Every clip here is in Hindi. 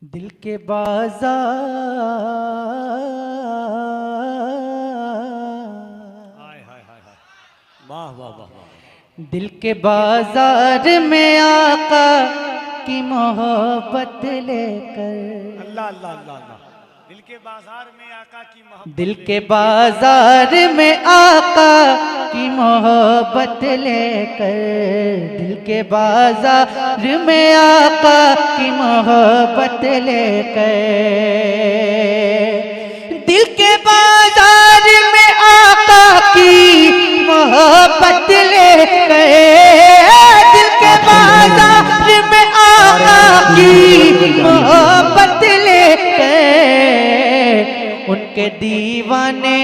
दिल के बाजार हाय हाय हाय हाय वाह वाह वाह वाह। दिल के बाजार में आका की मोहब्बत लेकर, अल्लाह अल्लाह अल्लाह अल्लाह। दिल के बाजार में आका की मोहब्बत, दिल के बाजार में आका की मोहब्बत लेकर, दिल के बाजार में आका की मोहब्बत लेकर, दिल के बाजार में आका की मोहब्बत लेकर, दिल के बाजार में आका की मोहब्बत लेकर, उनके दीवाने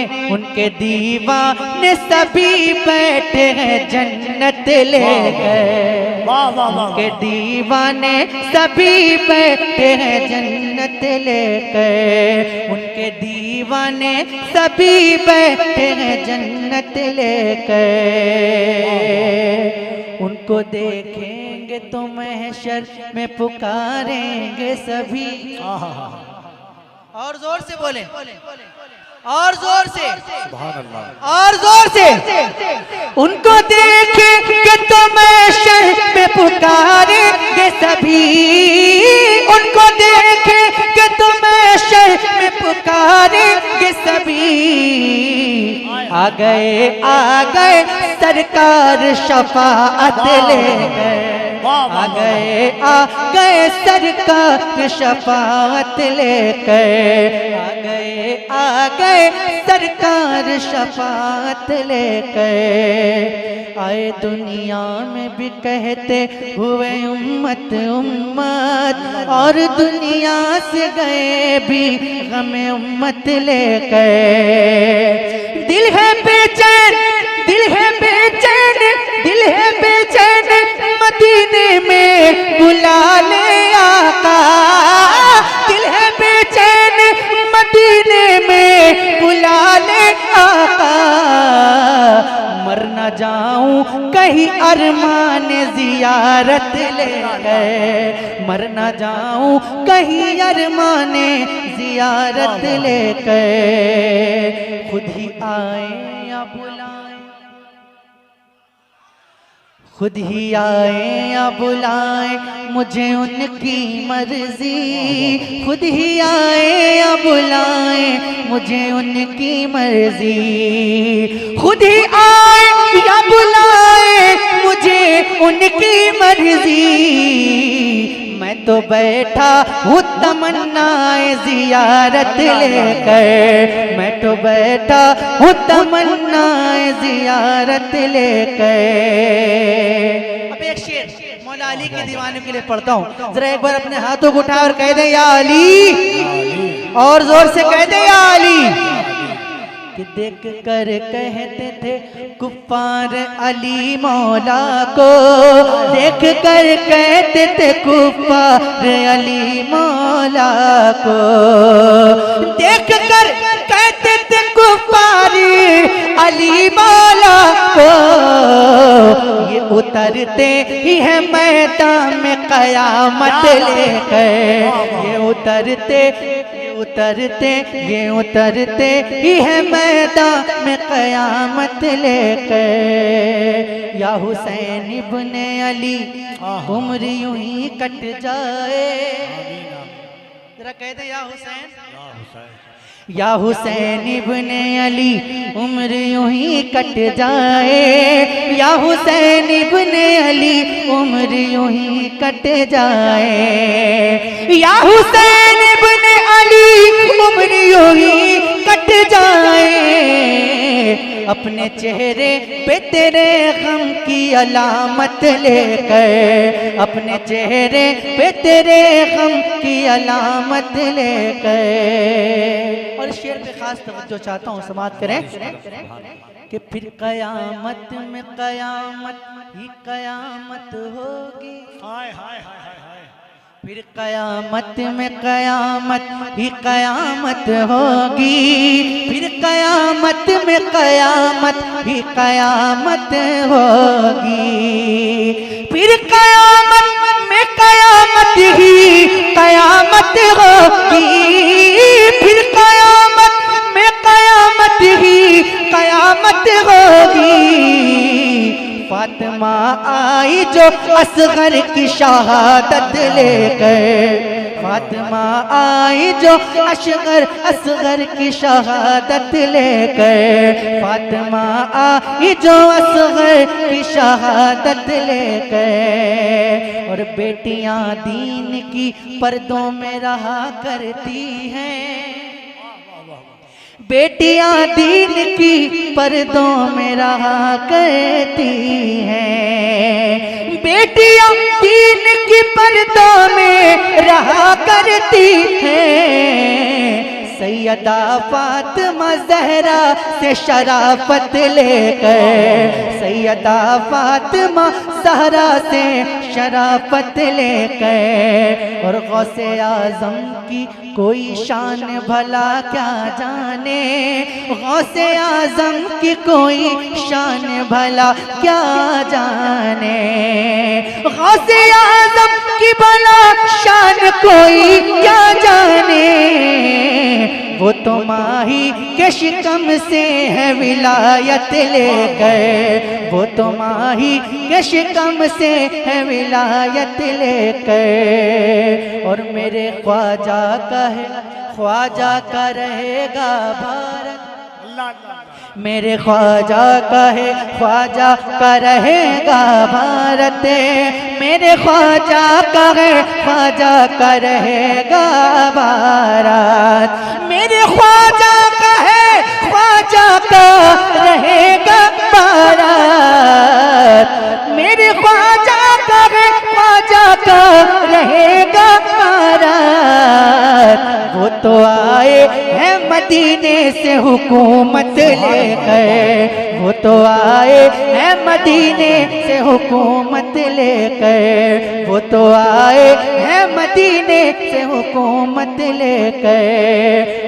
सभी बैठे हैं जन्नत लेकर। वाह वाह वाह। उनके दीवाने सभी बैठे हैं जन्नत लेकर, उनके दीवाने सभी बैठे हैं जन्नत लेकर। उनको देखेंगे तो महशर में पुकारेंगे सभी। और जोर से बोले, और जोर से, सुभान अल्लाह। और जोर से। उनको देखेंगे तो महशर में पुकारेंगे सभी, उनको देखेंगे तो महशर में पुकारेंगे सभी। आ गए सरकार शफाअत ले गए, आ गए सरकार शफाअत लेकर, आ गए सरकार शफाअत लेकर। आए दुनिया में भी कहते हुए उम्मत उम्मत, और दुनिया से गए भी गमे उम्मत लेकर। दिल है बेचैन, दिल है बेचैन, दिल है बेचैन, मदीने में बुला ले आका। दिल है बेचैन, मदीने में बुला ले आका। मर न जाऊं कहीं अरमान जियारत ले गए, मर न जाऊं कहीं अरमान जियारत ले गए। खुद ही आए या बुलाए, खुद ही आए या बुलाए मुझे उनकी मर्जी, खुद ही आए या बुलाए मुझे उनकी मर्जी, खुद ही आए या बुलाए मुझे उनकी मर्जी। मैं तो बैठा हूँ तमन्नाए जियारत लेकर, मैं तो बैठा हूँ तमन्नाए जियारत लेकर। अब एक शेर मौला अली के दीवाने के लिए पढ़ता हूँ, जरा एक बार अपने हाथों को उठा और कह दे या अली, और जोर से कह दे या अली। कि देख कर कहते थे कुफार अली मौला को, देख कर कहते थे कुफार अली मौला को, देख कर कहते थे कुफार अली मौला को। ये उतरते ही है मैदान में कयामत लेकर, ये उतरते ही है मैदान में कयामत लेकर। या हुसैन इब्ने अली उम्र यूं ही कट जाए, जरा कह दे या हुसैन, या हुसैन इब्ने अली उम्र यूं ही कट जाए, या हुसैन इब्ने अली उम्र यूं ही कट जाए, या हुसैन इब्ने अली उम्र यूं ही कट जाए। अपने चेहरे पे तेरे गम की अलामत लेकर, अपने चेहरे पे तेरे गम की अलामत लेकर। और शेर पे खास तवज्जो चाहता हूँ, समाअत करें कि फिर कयामत में कयामत ही कयामत होगी। हाय हाय हाय हाय हाय। फिर कयामत में कयामत ही कयामत होगी, फिर कयामत में कयामत ही कयामत होगी, फिर कयामत में कयामत ही कयामत कयामत होगी, फिर कयामत में कयामत ही कयामत होगी। फातिमा आई जो असगर की शहादत लेकर, फातिमा आई जो असगर की शहादत लेकर, फातिमा आई जो असगर की शहादत लेकर। और बेटियां दीन की पर्दों में रहा करती हैं, बेटियां दीन की पर्दों में रहा करती हैं, बेटियां दीन की पर्दों में रहा करती हैं। सैयदा फातिमा ज़हरा से शराफत लेकर, सैयदा फातिमा ज़हरा से शराफत लेकर। और गौसे आज़म की कोई शान भला क्या जाने, गौसे आज़म की कोई शान भला क्या जाने, गौसे आज़म की भला शान कोई क्या जाने। वो तो माही के शिकम से है विलायत लेकर, वो तो माही के शिकम से है विलायत लेकर। और मेरे ख्वाजा का है, ख्वाजा का रहेगा भारत, मेरे ख्वाजा का है, ख्वाजा का रहेगा भारत, मेरे ख्वाजा का है, ख्वाजा का रहेगा भारत, मेरे ख्वाजा का है, ख्वाजा का रहेगा भारत, मेरे ख्वाजा का है, ख्वाजा का रहेगा भारत। वो तो आए हैं मदीने से हुकूमत लेकर, वो तो आए हैं मदीने से हुकूमत लेकर, वो तो आए हैं मदीने से हुकूमत लेकर।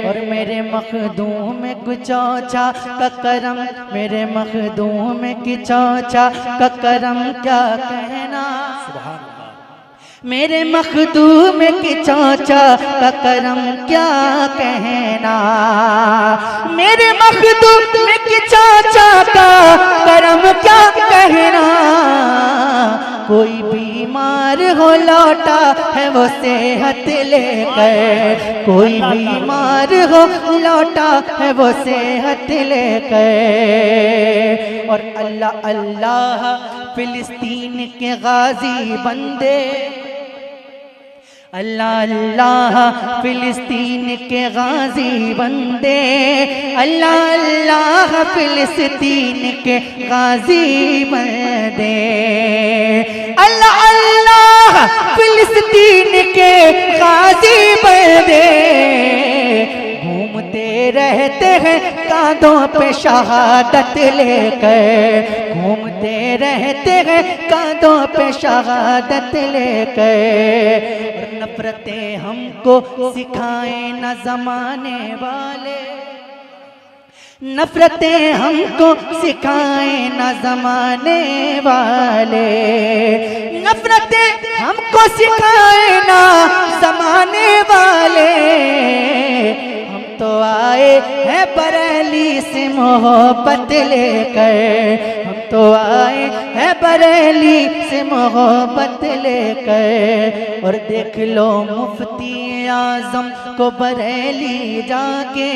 और मेरे मखदूम की चौचा का करम, मेरे मखदूम की चौचा का करम क्या कहना, मेरे मखदूम की चौचा का करम क्या कहना, मेरे मखदूम की चौचा का करम क्या कहना। कोई बीमार हो लौटा है वो सेहत लेकर, कोई बीमार हो लौटा है वो सेहत लेकर। और अल्लाह अल्लाह फिलिस्तीन के गाजी बंदे, अल्लाह अल्लाह फिलिस्तीन के गाजी बंदे, अल्लाह अल्लाह फिलिस्तीन के गाजी बंदे, अल्लाह अल्लाह फिलिस्तीन के गाजी बंदे। घूमते रहते हैं कांधों पे शहादत लेकर, घूमते रहते हैं कांधों पे शहादत लेकर। और नफरतें हमको सिखाए न जमाने वाले, नफरतें हमको सिखाए न जमाने वाले, नफरतें हमको सिखाए न जमाने वाले। हम तो आए हैं बरेली से मोहब्बत लेकर, हम तो आए हैं बरेली से मोहब्बत लेकर। और देख लो मुफ्ती आज़म को बरेली जाके,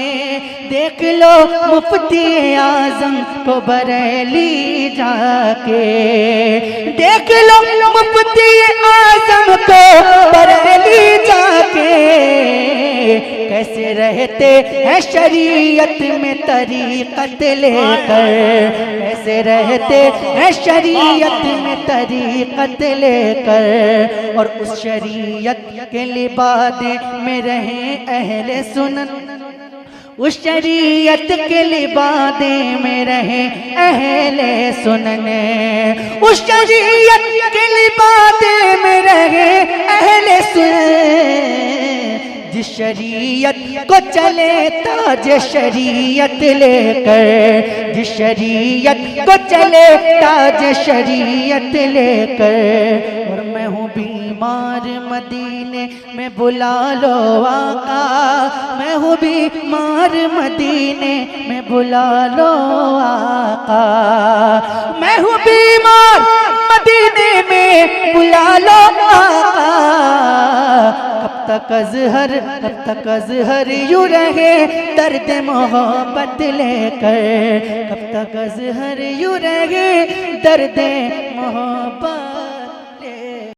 देख लो मुफ्ती आज़म को बरेली जाके, देख लो मुफ्ती आज़म को बरेली जाके। कैसे रहते हैं शरीयत में तरीक़त लेकर, कैसे रहते हैं शरीयत में तरीक़त लेकर। और उस शरीयत के लिबादे में रहें अहले सुनन, उस शरीयत के लिबादे में रहें अहले सुनन, उस शरीयत के लिबादे में रहें अहले सुनन। जिस शरीयत को चले ताज शरीयत लेकर, जिस शरीयत को चले ताज शरीयत लेकर। और मैं हूँ बीमार बीमार मदीने में बुला लो आका, मैं हूँ बीमार मदीने में बुला लो आका, मैं हूँ बीमार मदीने में बुला लो आका। कब तक अज़हर यूं रहे दर्द मोहब्बत लेकर, कब तक अज़हर यूं रहे दर्द मोहब्बत